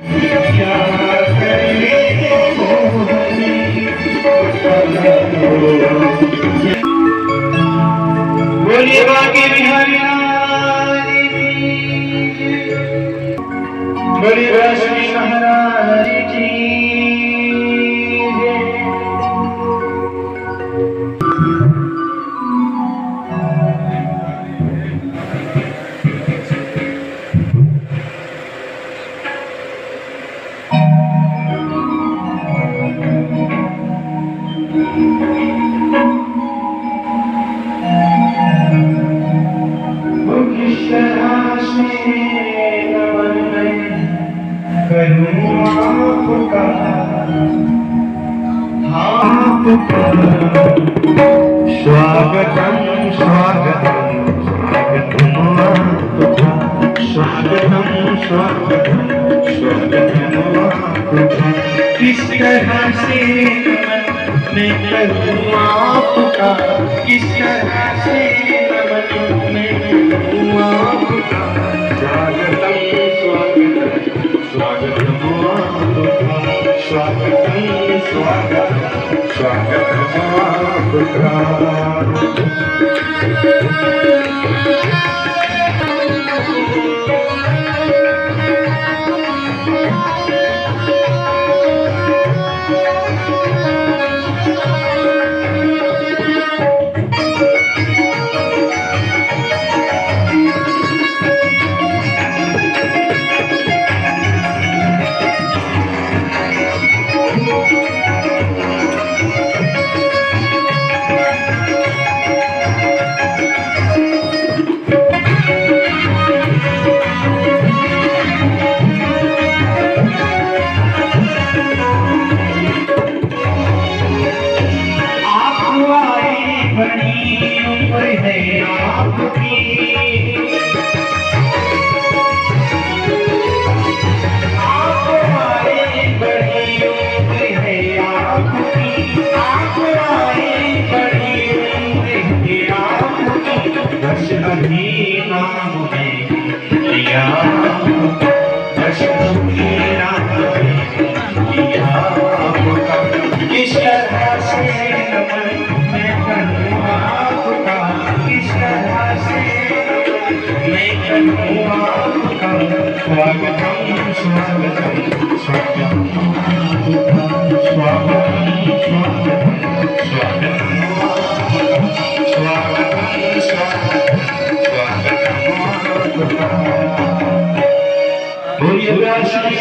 क्या करे बोलिए बाकी बिहारी लाल की, बोलिए रश्मि महाराज की जय। किस तरह से नमन मैं करूं आपका, आपका स्वागतम स्वागतम स्वागतम आपका, स्वागतम स्वागतम स्वागतम आपका। किस तरह से नमन मैं करूं आपका, किस तरह से नमन मैं करूं आपका, स्वागतम स्वागतम स्वागतम आपका, स्वागतम स्वागतम स्वागतम आपका।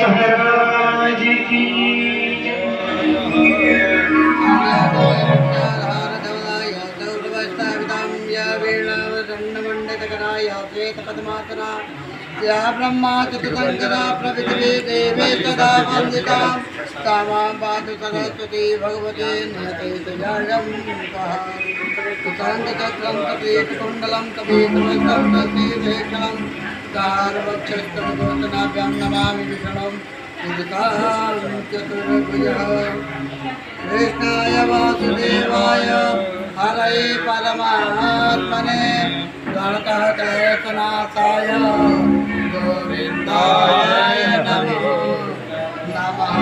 महाराज की या ब्रह्मा चतुर्गंधरा प्रविद्वे देवे सदा वंदिता तामां पातु सरस्वती भगवते नियते तुजार्यं तुतांगचक्रं कपीतकुण्डलं कपीतवस्त्रं तस्तीभेक्षणं कारवक्षस्तमगोचनाभ्यां नमामि विष्णुं विदितां चतुर्भुजः। कृष्णाय वासुदेवाय हरये परमात्मने गणकहतनाथाय गोविन्दाय नमो नमः।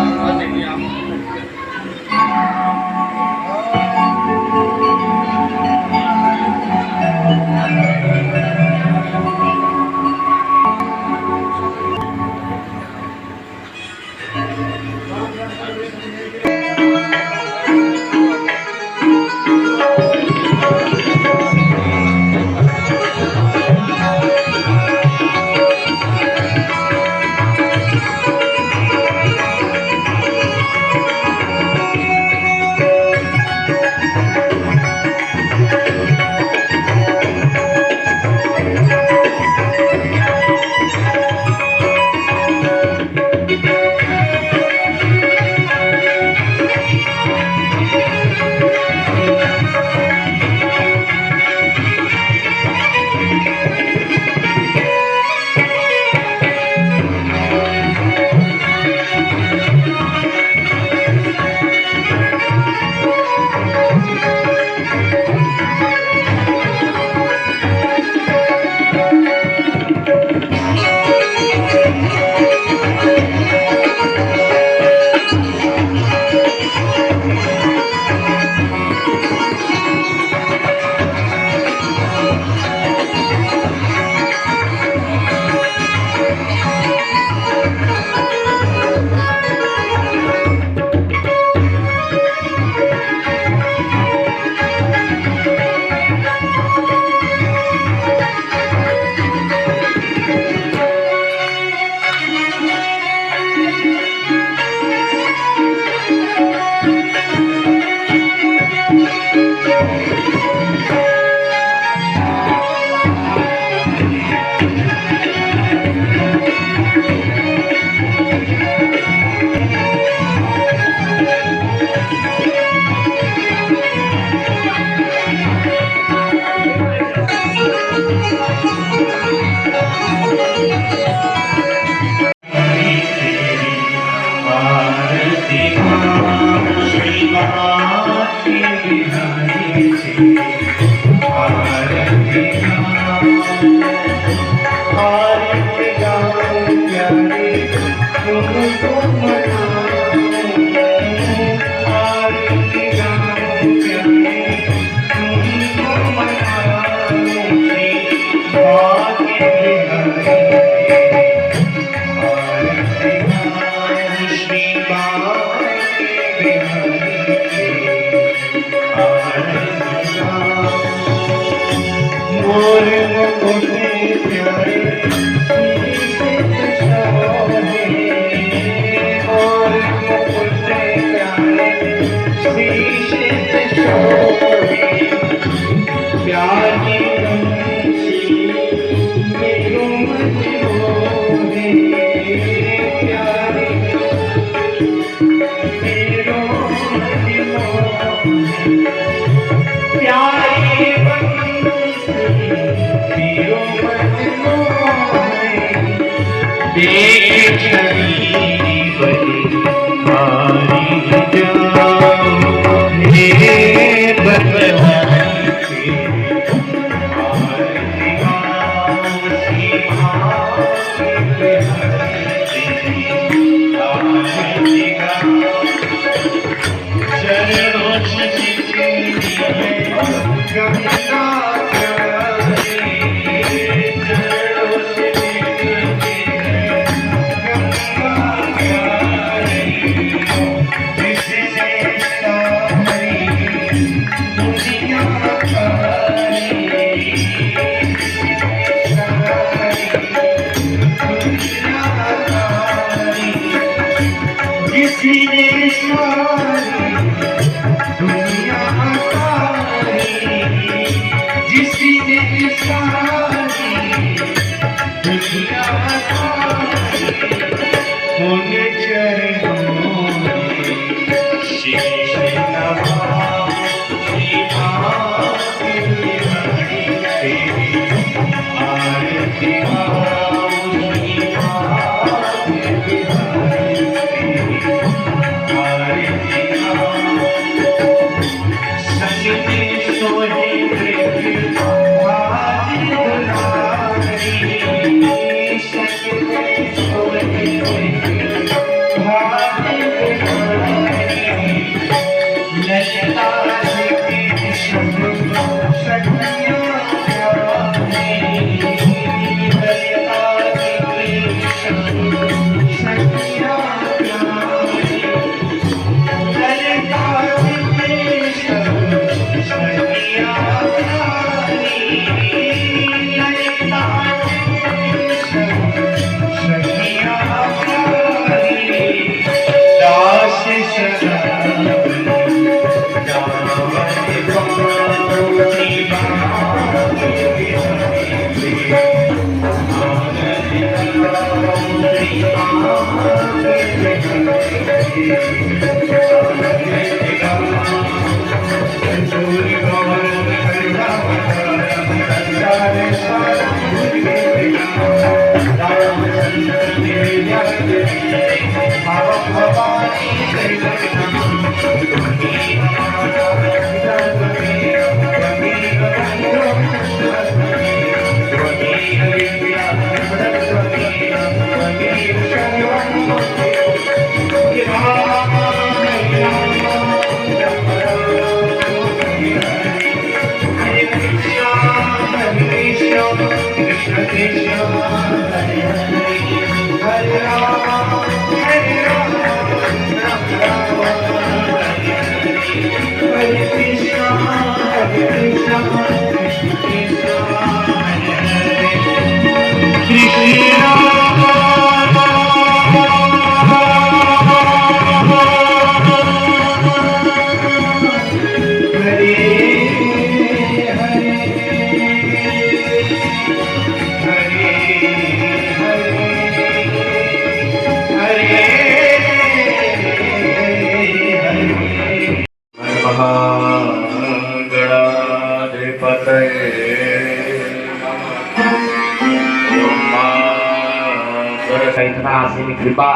कृपा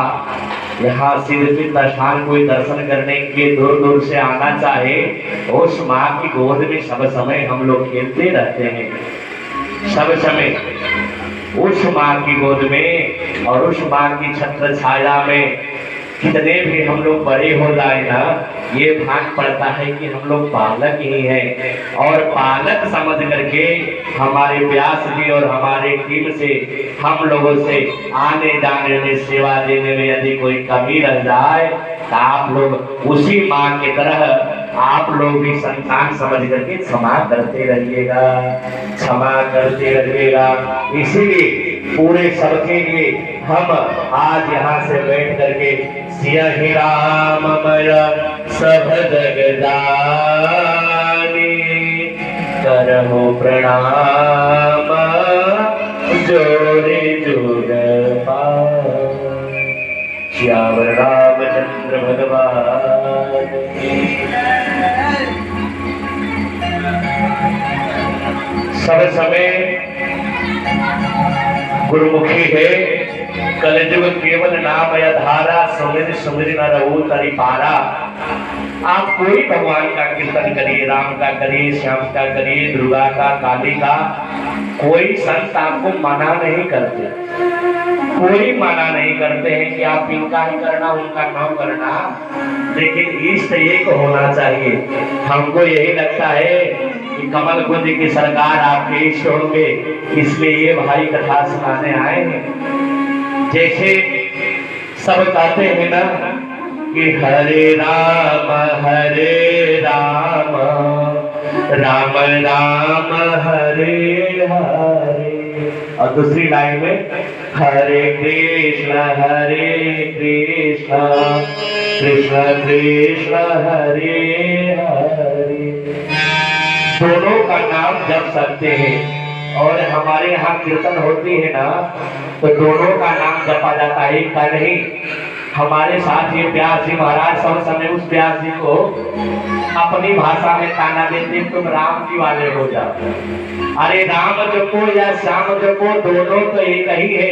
यहाँ सिद्ध तीर्थ स्थान कोई दर्शन करने के लिए दूर दूर से आना चाहे, उस माँ की गोद में सब समय हम लोग खेलते रहते हैं। सब समय उस माँ की गोद में और उस माँ की छत्र छाया में कितने भी हम लोग बड़े हो जाए ना, ये भान पड़ता है कि हम लोग बालक ही हैं। और बालक समझ करके हमारे व्यास जी और हमारे टीम से हम लोगों से आने जाने में, सेवा देने में यदि कोई कमी रह जाए तो आप लोग उसी माँ की तरह आप लोग भी संतान समझ करके क्षमा करते रहिएगा, क्षमा करते रहिएगा। इसीलिए पूरे सबके लिए हम आज यहाँ से बैठ करके सिया राममय सब जग जानी करहु प्रणाम जोरे जुग श्यावर रामचंद्र भगवान। सब समय गुरुमुखी है, कलयुग केवल नाम धारा, समझ समझ न रहो तरी पारा। आप कोई भगवान का कीर्तन करिए, राम का करिए, श्याम का करिए, दुर्गा का, काली का, कोई संत आपको मना नहीं करते, कोई मना नहीं करते हैं कि आप इनका ही करना उनका न करना, लेकिन इष्ट एक होना चाहिए। हमको यही लगता है कि कमल कुंज की सरकार आपके इष्ट होंगे, इसलिए ये भाई कथा सुनाने आए हैं। जैसे सब कहते हैं ना कि हरे राम राम राम हरे हरे, और दूसरी लाइन में हरे कृष्ण कृष्ण कृष्ण हरे हरे। दोनों का नाम जप सकते हैं। और हमारे यहाँ कीर्तन होती है ना, तो दोनों का नाम जपा जाता है, एक का नहीं। हमारे साथ ये व्यास जी महाराज सब समय उस व्यास जी को अपनी भाषा में ताना देते, तुम राम जी वाले हो जाओ। अरे राम जपो या श्याम जपो, दोनों तो एक ही है,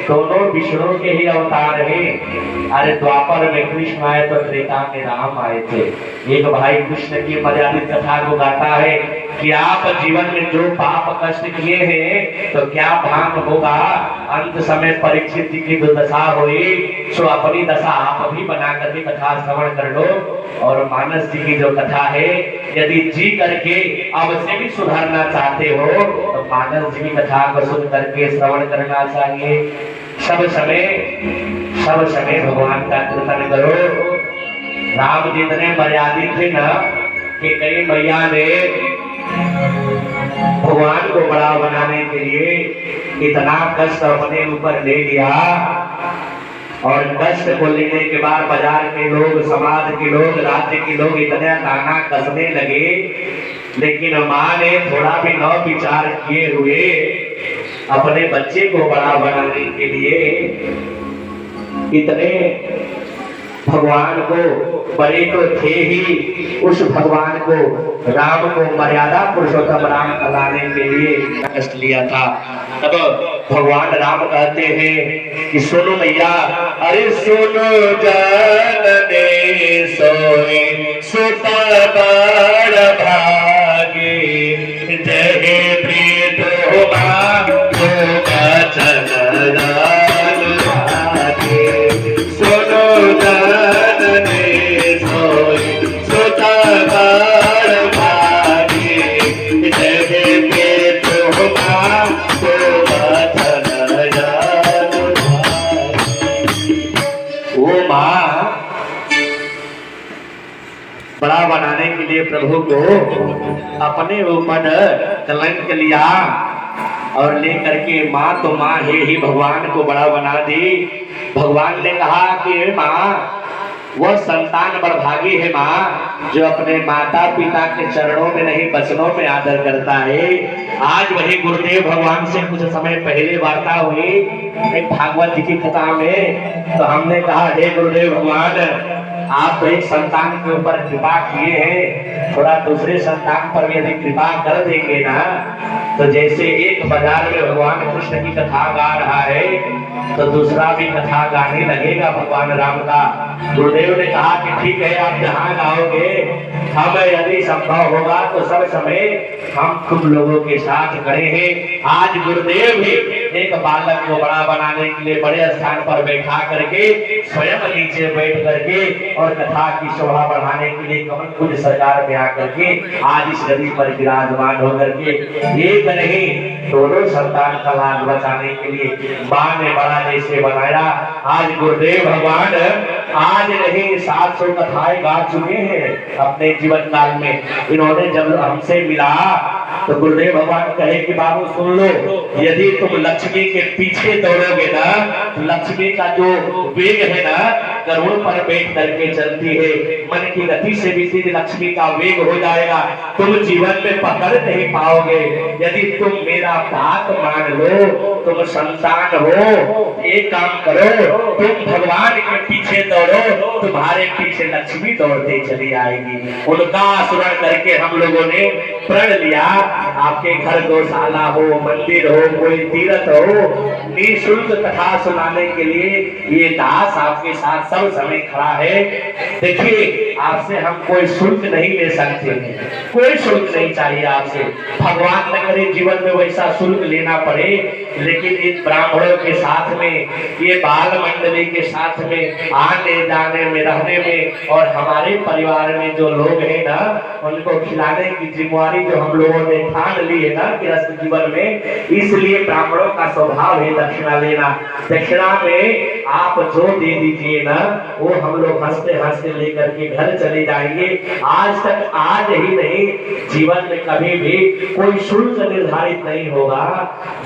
दोनों विष्णु के ही अवतार हैं। अरे द्वापर में कृष्ण आए तो त्रेता में राम आए थे। एक भाई कृष्ण की मर्यादित कथा को गाता है कि आप जीवन में जो पाप कष्ट किए हैं तो क्या भान होगा, अंत समय परीक्षित जी की दुर्दशा हुई, सो अपनी दशा आप भी बना करके कथा श्रवण कर लो। और मानस जी की जो कथा है, यदि जी करके अब से भी सुधारना चाहते हो तो मानस जी की कथा को सुन करके श्रवण करना चाहिए। सब समय भगवान का कीर्तन करो। राम जी इतने मर्यादित थे ना कि कई मैया ने भगवान को बड़ा बनाने के लिए इतना कष्ट अपने ऊपर ले लिया, और कष्ट को लेने के बाद बाजार के लोग, समाज के लोग, राज्य के लोग इतना ताना कसने लगे, लेकिन माँ ने थोड़ा भी न विचार किए हुए अपने बच्चे को बड़ा बनाने के लिए इतने भगवान को, बड़े तो थे ही, उस भगवान को, राम को मर्यादा पुरुषोत्तम राम कहलाने के लिए कष्ट लिया था। तब भगवान राम कहते हैं कि सुनो मैया, अरे सुनो जनने सोए सुत बड़ भागे, जय प्रीत हो वचन दान भागे। सुनो जनने सोए सुत बड़ भागे, जय प्रीत हो बड़ा बनाने के लिए प्रभु को अपने ऊपर कलंक लिया और लेकर के माँ तो माँ ही भगवान को बड़ा बना दी। भगवान ने कहा कि माँ वह संतान बड़भागी है माँ जो अपने माता पिता के चरणों में नहीं वचनों में आदर करता है। आज वही गुरुदेव भगवान से कुछ समय पहले वार्ता हुई एक भागवत जी की कथा में, तो हमने कहा हे गुरुदेव भगवान, आप तो एक संतान के ऊपर कृपा किए हैं, थोड़ा दूसरे संतान पर भी यदि कृपा कर देंगे ना, तो जैसे एक बाजार में भगवान कृष्ण की कथा गा रहा है तो दूसरा भी कथा गाने लगेगा भगवान राम का। गुरुदेव ने कहा कि ठीक है, आप जहाँ गाओगे, हमें यदि संभव होगा तो सब समय हम तुम लोगों के साथ खड़े हैं। आज गुरुदेव भी एक बालक को बड़ा बनाने के लिए बड़े स्थान पर बैठा करके स्वयं नीचे बैठ करके और कथा की शोभा बढ़ाने के लिए कमल कुंज सरकार में आकर के आज इस गदी पर विराजमान होकर के एक नहीं दोनों संतान का लाभ बचाने के लिए मां ने बड़ा जैसे बनाया। आज गुरुदेव भगवान आज नहीं 700 कथाएं गा चुके हैं अपने जीवन काल में। इन्होंने जब हमसे मिला तो गुरुदेव भगवान कहे कि बाबू सुन लो, यदि तुम लक्ष्मी के पीछे दौड़ोगे ना, लक्ष्मी का जो वेग है ना, गरुड़ पर बैठ करके चलती है, मन की गति से भी तेज लक्ष्मी का वेग हो जाएगा, तुम जीवन में पकड़ नहीं पाओगे। यदि तुम मेरा बात मान लो, तुम संतान हो, एक काम करो, तुम भगवान के पीछे दौड़ो, तुम्हारे पीछे लक्ष्मी दौड़ते चली आएगी। उनका स्मरण करके हम लोगों ने प्रण लिया, आपके घर गौशाला हो, मंदिर हो, कोई तीर्थ हो, निःशुल्क कथा सुनाने के लिए ये दास आपके साथ सब समय खड़ा है। देखिए, आपसे हम कोई शुल्क नहीं ले सकते, कोई शुल्क नहीं चाहिए आपसे। भगवान न करे जीवन में वैसा शुल्क लेना पड़े, लेकिन इन ब्राह्मणों के साथ में, ये बाल मंडली के साथ में आने जाने में, रहने में और हमारे परिवार में जो लोग हैं ना, उनको खिलाने की जिम्मेवारी जो हम लोगों ने ठान ली है ना गृहस्थ जीवन में, इसलिए ब्राह्मणों का स्वभाव है दक्षिणा लेना। दक्षिणा में आप जो दे दीजिए ना, वो हम लोग हंसते हंसते लेकर के घर चले जाएंगे। आज तक, आज ही नहीं, जीवन में कभी भी कोई शुल्क निर्धारित नहीं होगा।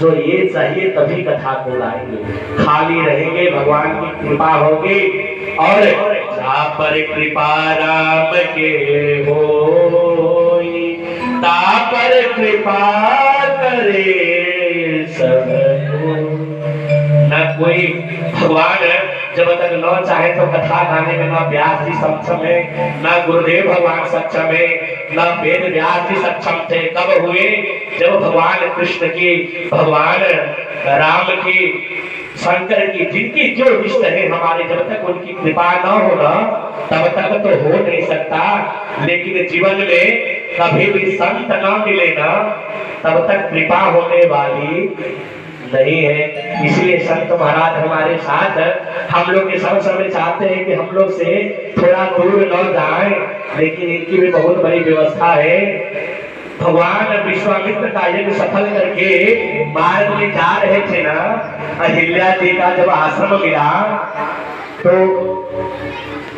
जो ये चाहिए तभी कथा को लाएंगे, खाली रहेंगे, भगवान की कृपा होगी। और जहाँ पर कृपा राम के होई, ता पर कृपा करे सब। न कोई भगवान जब तक न चाहे तो कथा गाने में न व्यास जी सक्षम है, न गुरुदेव भगवान सक्षम है, न वेद व्यास जी सक्षम थे। कब हुए? जब भगवान कृष्ण की, भगवान राम की, शंकर की, जिनकी जो इष्ट है हमारे, जब तक उनकी कृपा न हो ना, तब तक तो हो नहीं सकता। लेकिन जीवन में कभी भी संत न मिले ना, तब तक कृपा होने वाली नहीं है। इसलिए संत महाराज हमारे साथ, हम लोग के सब समय चाहते हैं कि हम लोग से थोड़ा दूर न जाए, लेकिन इनकी भी बहुत बड़ी व्यवस्था है। भगवान विश्वामित्र का यज्ञ सफल करके मार्ग में जा रहे थे ना, अहिल्या जी का जब आश्रम मिला तो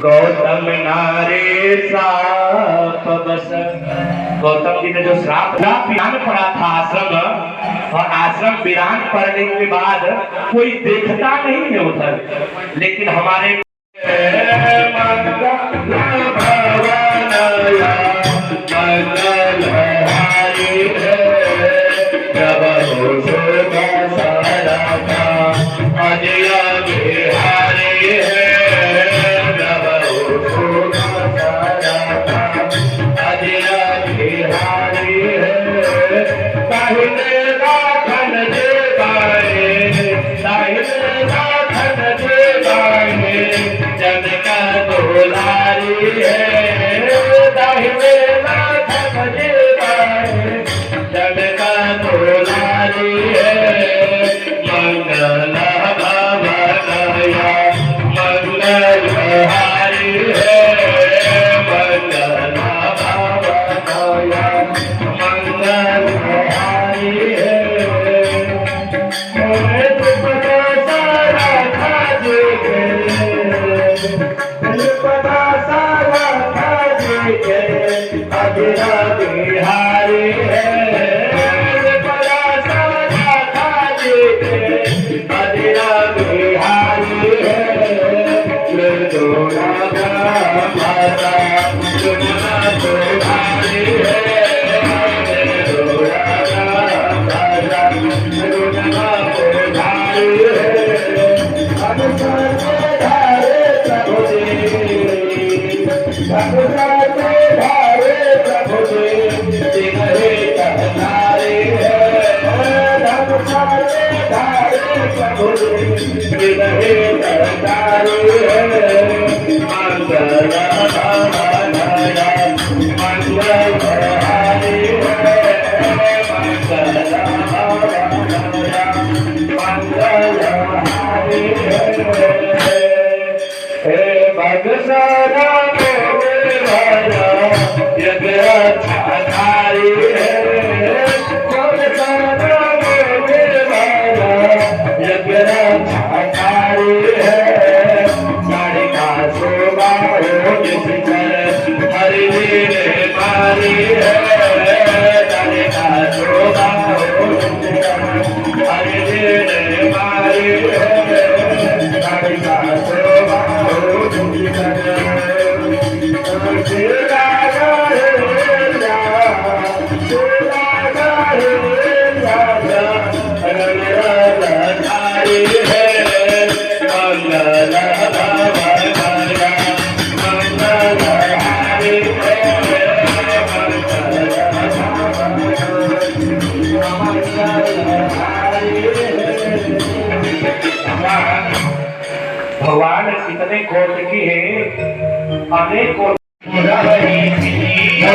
गौतम नारे श्राप बस, गौतम जी ने जो श्राप वीरान पड़ा था आश्रम, और आश्रम वीरान पड़ने के बाद कोई देखता नहीं है उधर, लेकिन हमारे सारा मोरे वाला यज्ञ रक्षाकारी है। जग सारा मोरे वाला यज्ञ रक्षाकारी है। साड़ी का शोभा हो जिस पर हरि वीर मारी है। साड़ी का शोभा हो जिस पर हरि वीर मारी है। साड़ी का शोभा हो जिस भगवान कितने कोटि की है, अनेक कोटि राधिका